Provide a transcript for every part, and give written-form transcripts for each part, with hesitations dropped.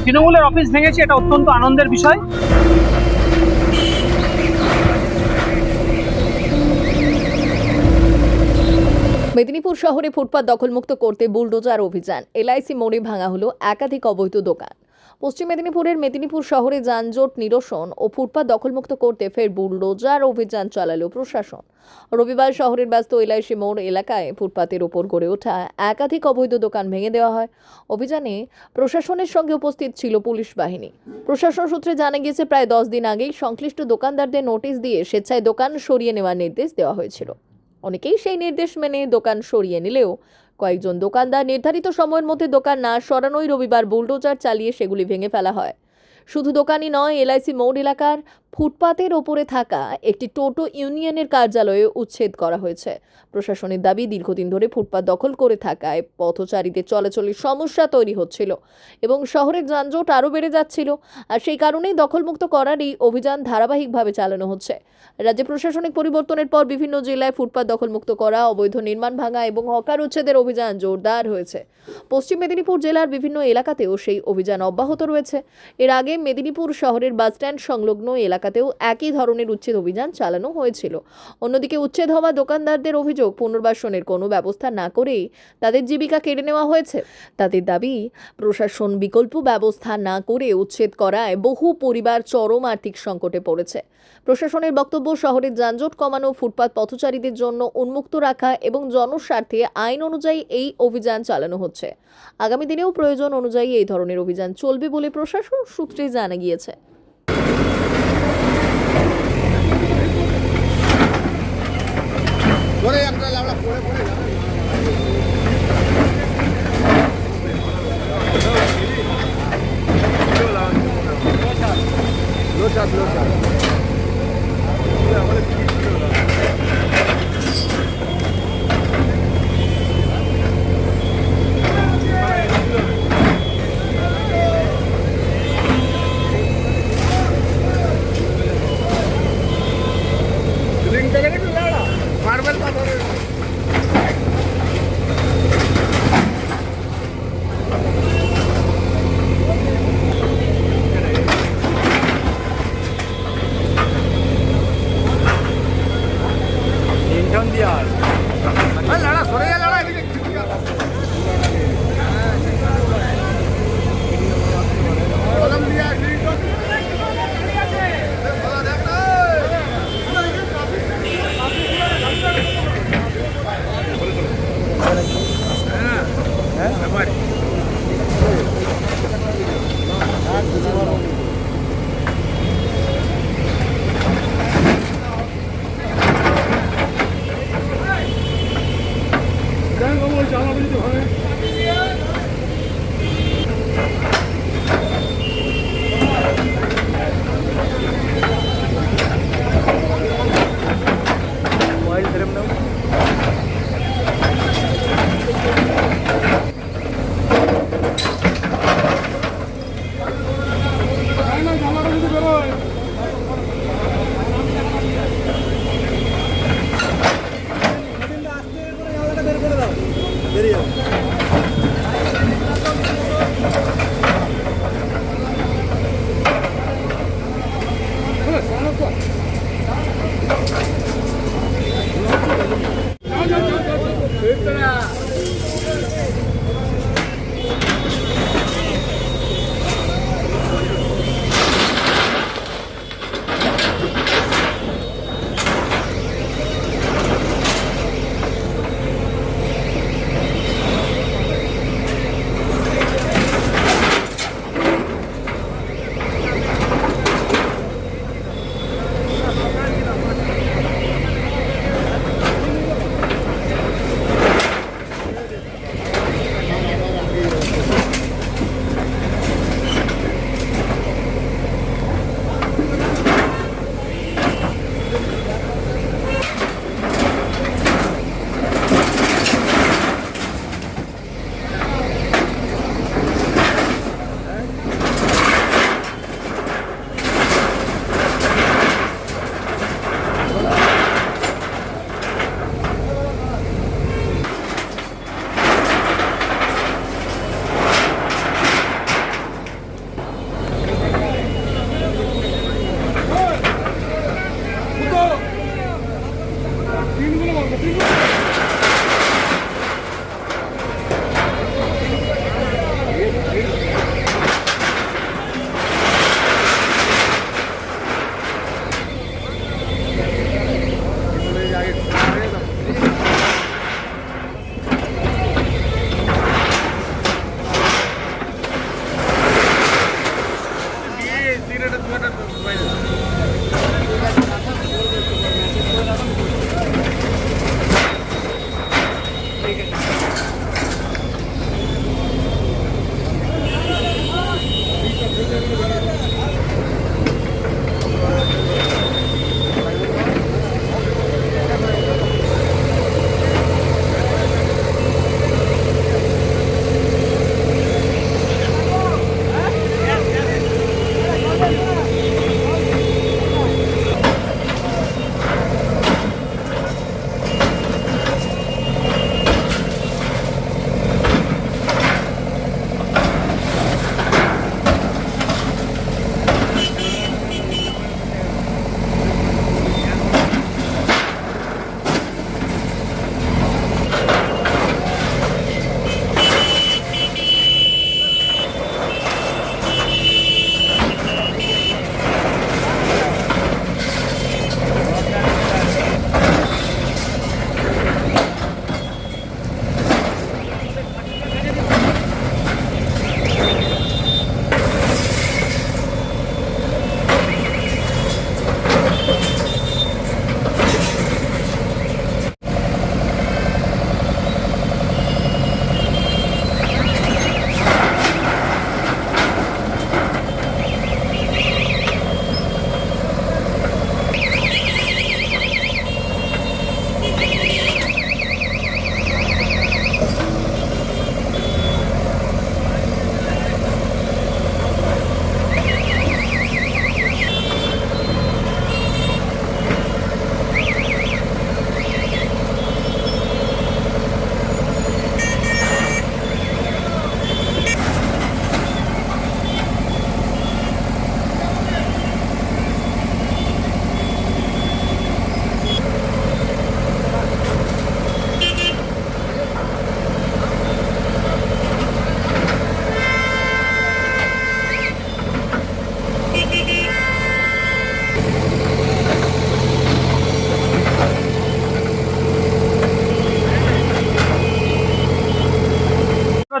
তৃণমূলের অফিস ভেঙেছে, এটা অত্যন্ত আনন্দের বিষয়। মেদিনীপুর শহরে ফুটপাত দখলমুক্ত করতে বুলডোজার অভিযান। এলআইসি মোড়ে ভাঙা হলো একাধিক অবৈধ দোকান। পশ্চিম মেদিনীপুরের মেদিনীপুর শহরে যানজট নিরসন ও ফুটপাত দখলমুক্ত করতে ফের বুলডোজার অভিযান চালালো প্রশাসন। রবিবার শহরের ব্যস্ত এলআইসি মোড় এলাকায় ফুটপাতের ওপর গড়ে ওঠা একাধিক অবৈধ দোকান ভেঙে দেওয়া হয়। অভিযানে প্রশাসনের সঙ্গে উপস্থিত ছিল পুলিশ বাহিনী। প্রশাসন সূত্রে জানা গিয়েছে, প্রায় 10 দিন আগেই সংশ্লিষ্ট দোকানদারদের নোটিশ দিয়ে স্বেচ্ছায় দোকান সরিয়ে নেওয়ার নির্দেশ দেওয়া হয়েছিল। অনেকেই সেই নির্দেশ মেনে দোকান সরিয়ে নিলেও কয়েকজন দোকানদার নির্ধারিত সময়ের মধ্যে দোকান না সরানোই রবিবার বুলডোজার চালিয়ে সেগুলি ভেঙে ফেলা হয়। শুধু দোকানই নয়, এলআইসি মোড় এলাকার ফুটপাতের ওপরে থাকা একটি টোটো ইউনিয়নের কার্যালয়ে উচ্ছেদ করা হয়েছে। প্রশাসনের দাবি, দীর্ঘদিন ধরে ফুটপাত দখল করে থাকায় পথচারীদের চলাচলের সমস্যা তৈরি হচ্ছিল এবং শহরের যানজট আরও বেড়ে যাচ্ছিল। আর সেই কারণেই দখলমুক্ত করার এই অভিযান ধারাবাহিকভাবে চালানো হচ্ছে। রাজ্যে প্রশাসনিক পরিবর্তনের পর বিভিন্ন জেলায় ফুটপাত দখলমুক্ত করা, অবৈধ নির্মাণ ভাঙা এবং হকার উচ্ছেদের অভিযান জোরদার হয়েছে। পশ্চিম মেদিনীপুর জেলার বিভিন্ন এলাকাতেও সেই অভিযান অব্যাহত রয়েছে। এর আগে মেদিনীপুর শহরের বাসস্ট্যান্ড সংলগ্ন এলাকাতেও একই ধরনের উচ্ছেদ অভিযান চালানো হয়েছিল। অন্যদিকে উচ্ছেদ হওয়া দোকানদারদের অভিযোগ, পুনর্বাসনের কোনো ব্যবস্থা না করেই তাদের জীবিকা কেড়ে নেওয়া হয়েছে। তাদের দাবি, প্রশাসন বিকল্প ব্যবস্থা না করে উচ্ছেদ করায় বহু পরিবার চরম আর্থিক সংকটে পড়েছে। প্রশাসনের বক্তব্য, শহরের যানজট কমানো, ফুটপাত পথচারীদের জন্য উন্মুক্ত রাখা এবং জনস্বার্থে আইন অনুযায়ী এই অভিযান চালানো হচ্ছে। আগামী দিনেও প্রয়োজন অনুযায়ী এই ধরনের অভিযান চলবে বলে প্রশাসন সূত্রে জানা গিয়েছে। মার্বেল পাথরের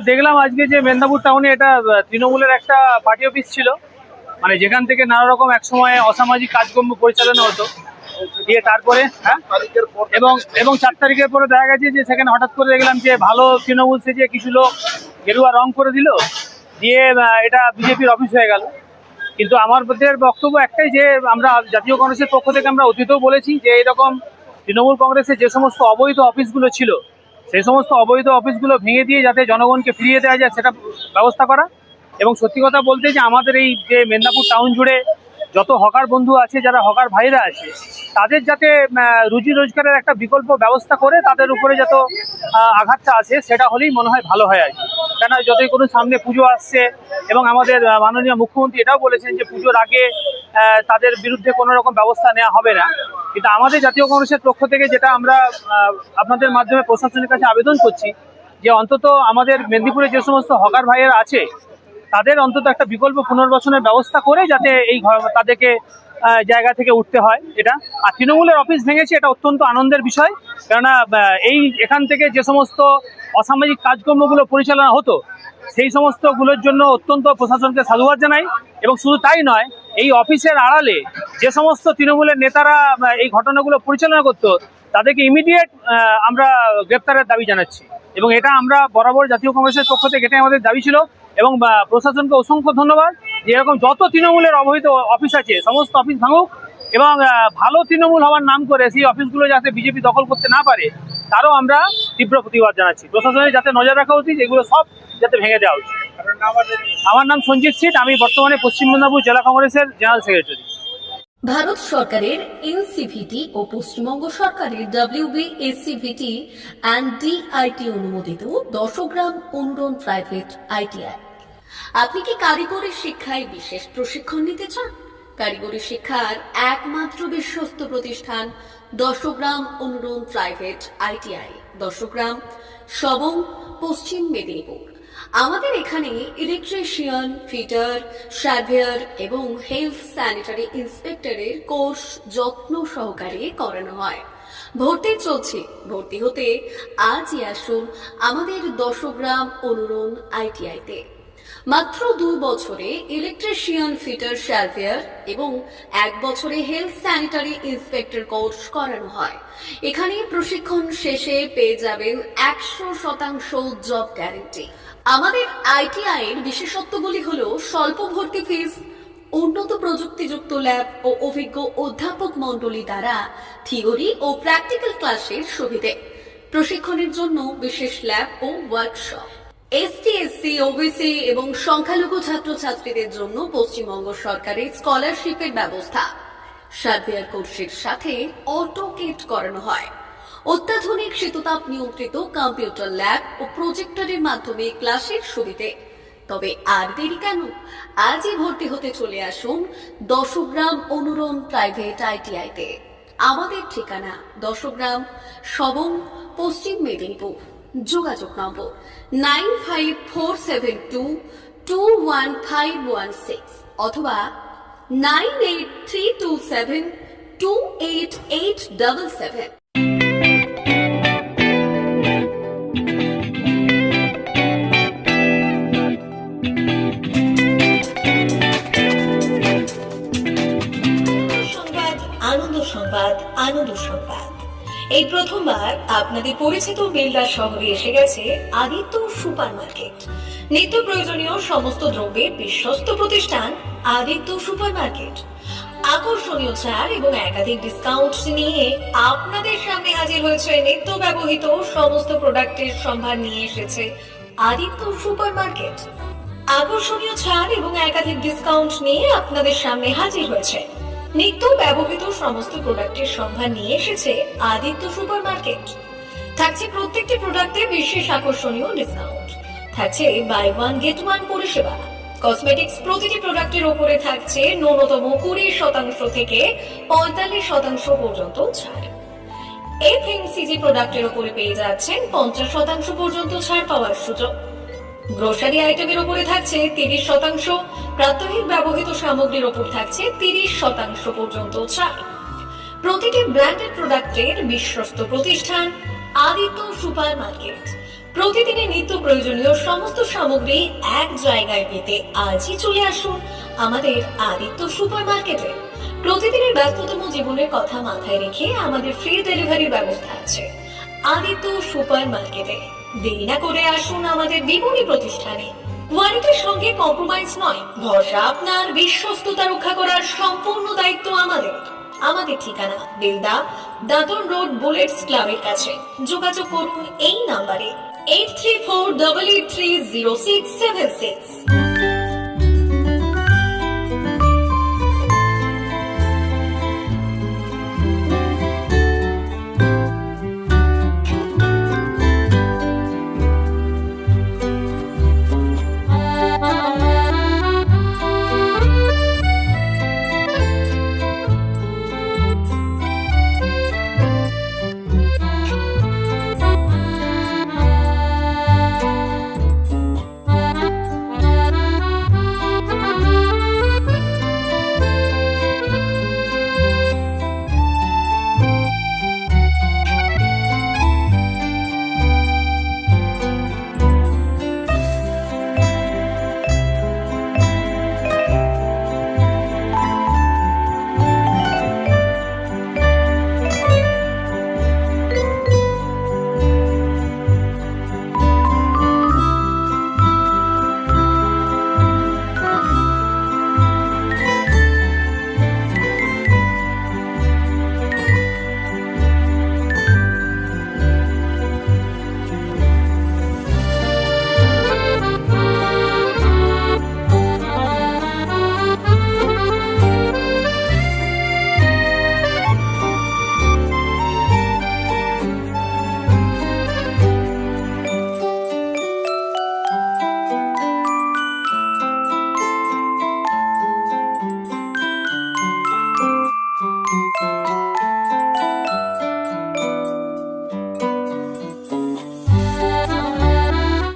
দেখলাম আজকে যে মেদিনীপুর টাউনে এটা তৃণমূলের একটা পার্টি অফিস ছিল, মানে যেখান থেকে নানা রকম একসময় অসামাজিক কাজকর্ম পরিচালনা হতো। দিয়ে তারপরে এবং 4 তারিখের পরে দেখা গেছে যে সেখানে হঠাৎ করে দেখলাম যে ভালো তৃণমূল সেজে কিছু লোক গেরুয়া রং করে দিল, দিয়ে এটা বিজেপির অফিস হয়ে গেল। কিন্তু আমাদের বক্তব্য একটাই যে আমরা জাতীয় কংগ্রেসের পক্ষ থেকে আমরা অতীতেও বলেছি যে এরকম তৃণমূল কংগ্রেসের যে সমস্ত অবৈধ অফিসগুলো ছিল সেই সমস্ত অবৈধ অফিসগুলো ভেঙে দিয়ে যাতে জনগণকে ফিরিয়ে দেওয়া যায় সেটা ব্যবস্থা করা। এবং সত্যি কথা বলতে যে আমাদের এই যে মেদিনীপুর টাউন জুড়ে যত হকার বন্ধু আছে, যারা হকার ভাইরা আছে, তাদের যাতে রুজি রোজগারের একটা বিকল্প ব্যবস্থা করে তাদের উপরে যত আঘাতটা আছে সেটা হলেই মনে হয় ভালো হয় আর কি। কেন যতই কোনো সামনে পুজো আসছে এবং আমাদের মাননীয় মুখ্যমন্ত্রী এটাও বলেছেন যে পুজোর আগে তাদের বিরুদ্ধে কোনো রকম ব্যবস্থা নেওয়া হবে না। কিন্তু আমাদের জাতীয় কংগ্রেসের পক্ষ থেকে যেটা আমরা আপনাদের মাধ্যমে প্রশাসনের কাছে আবেদন করছি যে অন্তত আমাদের মেদিনীপুরে যে সমস্ত হকার ভাইয়েরা আছে তাদের অন্তত একটা বিকল্প পুনর্বাসনের ব্যবস্থা করে যাতে এই তাদেরকে জায়গা থেকে উঠতে হয় এটা। আর তৃণমূলের অফিস ভেঙেছে এটা অত্যন্ত আনন্দের বিষয়, কেননা এখান থেকে যে সমস্ত অসামাজিক কাজকর্মগুলো পরিচালনা হতো সেই সমস্তগুলোর জন্য অত্যন্ত প্রশাসনকে সাধুবাদ জানাই। এবং শুধু তাই নয়, এই অফিসের আড়ালে যে সমস্ত তৃণমূলের নেতারা এই ঘটনাগুলো পরিচালনা করতো তাদেরকে ইমিডিয়েট আমরা গ্রেপ্তারের দাবি জানাচ্ছি। এবং এটা আমরা বরাবর জাতীয় কংগ্রেসের পক্ষ থেকে এটাই আমাদের দাবি ছিল। এবং প্রশাসনকে অসংখ্য ধন্যবাদ যে এরকম যত তৃণমূলের অবৈধ অফিস আছে সমস্ত অফিস ভাঙুক এবং ভালো তৃণমূল হওয়ার নাম করে সেই অফিসগুলো যাতে বিজেপি দখল করতে না পারে তারও আমরা তীব্র প্রতিবাদ জানাচ্ছি। প্রশাসনের যাতে নজর রাখা উচিত, এগুলো সব যাতে ভেঙে দেওয়া উচিত। আমার নাম সঞ্জিত সিট, আমি বর্তমানে পশ্চিম মেদিনীপুর জেলা কংগ্রেসের জেনারেল সেক্রেটারি। ভারত সরকারের এনসিভিটি ও পশ্চিমবঙ্গ সরকারের WBSCVT অ্যান্ড DIT অনুমোদিত 10 গ্রাম অনুরণ প্রাইভেট ITI। আপনি কি কারিগরি শিক্ষায় বিশেষ প্রশিক্ষণ নিতে চান? কারিগরি শিক্ষার একমাত্র বিশ্বস্ত প্রতিষ্ঠান 10 গ্রাম অনুরণ প্রাইভেট ITI, 10 গ্রাম, সবং, পশ্চিম মেদিনীপুর। আমাদের এখানে ইলেকট্রিশিয়ান, ফিটার, সার্ভেয়ার এবং হেলথ স্যানিটারি ইন্সপেক্টরের কোর্স যত্ন সহকারে করানো হয়। ভর্তি চলছে। ভর্তি হতে আজই আসুন আমাদের 10 গ্রাম অনুরণ ITI-তে। মাত্র 2 বছরে ইলেকট্রিশিয়ান, ফিটার, সার্ভেয়ার এবং 1 বছরে হেলথ স্যানিটারি ইন্সপেক্টর কোর্স করানো হয়। এখানে প্রশিক্ষণ শেষে পেয়ে যাবেন 100% জব গ্যারান্টি। আমাদের ITI এর বিশেষত্বগুলি হলো স্বল্প ভর্তি ফিস, উন্নত প্রযুক্তিযুক্ত ল্যাব ও অভিজ্ঞ অধ্যাপক মণ্ডলী দ্বারা থিওরি ও প্র্যাকটিক্যাল ক্লাসের সুবিধে, প্রশিক্ষণের জন্য বিশেষ ল্যাব ও ওয়ার্কশপ, ST, SC, OBC এবং সংখ্যালঘু ছাত্রছাত্রীদের জন্য পশ্চিমবঙ্গ সরকারের স্কলারশিপের ব্যবস্থা। সার্ভেয়ার কোর্সের সাথে অটোকেট করানো হয়। অত্যাধুনিক শীততাপ নিয়ন্ত্রিত কম্পিউটার ল্যাব ও প্রজেক্টরের মাধ্যমে ক্লাসের সুবিধে। তবে আর দেরি কেন? আজই ভর্তি হতে চলে আসুন 10 গ্রাম অনুরণ প্রাইভেট ITI-তে। আমাদের ঠিকানা 10 গ্রাম, সবং, পশ্চিম মেদিনীপুর। যোগাযোগ নম্বর 9547221516 অথবা 9832728877। আনন্দ সংবাদ, আনন্দ সংবাদ। এই প্রথমবার আপনাদের পরিচিত বেলদা শহরে এসে গেছে আদিত্য সুপার মার্কেট। নিত্য প্রয়োজনীয় সমস্ত দ্রব্যের বিশ্বস্ত প্রতিষ্ঠান আদিত্য সুপার মার্কেট। আকর্ষণীয় ছাড় এবং একাধিক ডিসকাউন্ট নিয়ে আপনাদের সামনে হাজির হয়েছে। নিত্য ব্যবহৃত সমস্ত প্রোডাক্টের সম্ভার নিয়ে এসেছে আদিত্য সুপার মার্কেট। আকর্ষণীয় ছাড় এবং একাধিক ডিসকাউন্ট নিয়ে আপনাদের সামনে হাজির হয়েছে। নিত্য ব্যবহৃত সমস্ত প্রোডাক্টের সম্ভার নিয়ে এসেছে আদিত্য সুপার মার্কেট। থাকছে প্রত্যেকটি প্রোডাক্টে বিশেষ আকর্ষণীয় ডিসকাউন্ট। থাকছে বাই ওয়ান গেট ওয়ান পরিষেবা। কসমেটিক্স প্রতিটি প্রোডাক্টের উপরে থাকছে ন্যূনতম 20% থেকে 45% পর্যন্ত ছাড়। FMCG প্রোডাক্টের উপরে পেয়ে যাচ্ছেন 50% পর্যন্ত ছাড় পাওয়ার সুযোগ। গ্রোসারি আইটেমের উপরে থাকছে 30%, প্রাত্যহিক ব্যবহৃত সামগ্রীর উপর থাকছে 30% পর্যন্ত ছাড়। প্রতিটি ব্র্যান্ডেড প্রোডাক্টের বিশ্বস্ত প্রতিষ্ঠান আদিত্য সুপার মার্কেট। প্রতিদিনের নিত্য প্রয়োজনীয় সমস্ত সামগ্রী এক জায়গায় পেতে আজই চলে আসুন আমাদের আদিত্য সুপার মার্কেটে। প্রতিদিনের ব্যস্ততম জীবনের কথা মাথায় রেখে আমাদের ফ্রি ডেলিভারির ব্যবস্থা আছে আদিত্য সুপার মার্কেটে। দেরি না করে আসুন আমাদের বিপণী প্রতিষ্ঠানে। কোয়ালিটির সঙ্গে কম্প্রোমাইজ নয়, ভরসা আপনার, বিশ্বস্ততা রক্ষা করার সম্পূর্ণ দায়িত্ব আমাদের। আমাদের ঠিকানা বেলদা, দাদন রোড, বুলেটস ক্লাবের কাছে। যোগাযোগ করুন এই নাম্বারে 8348830676।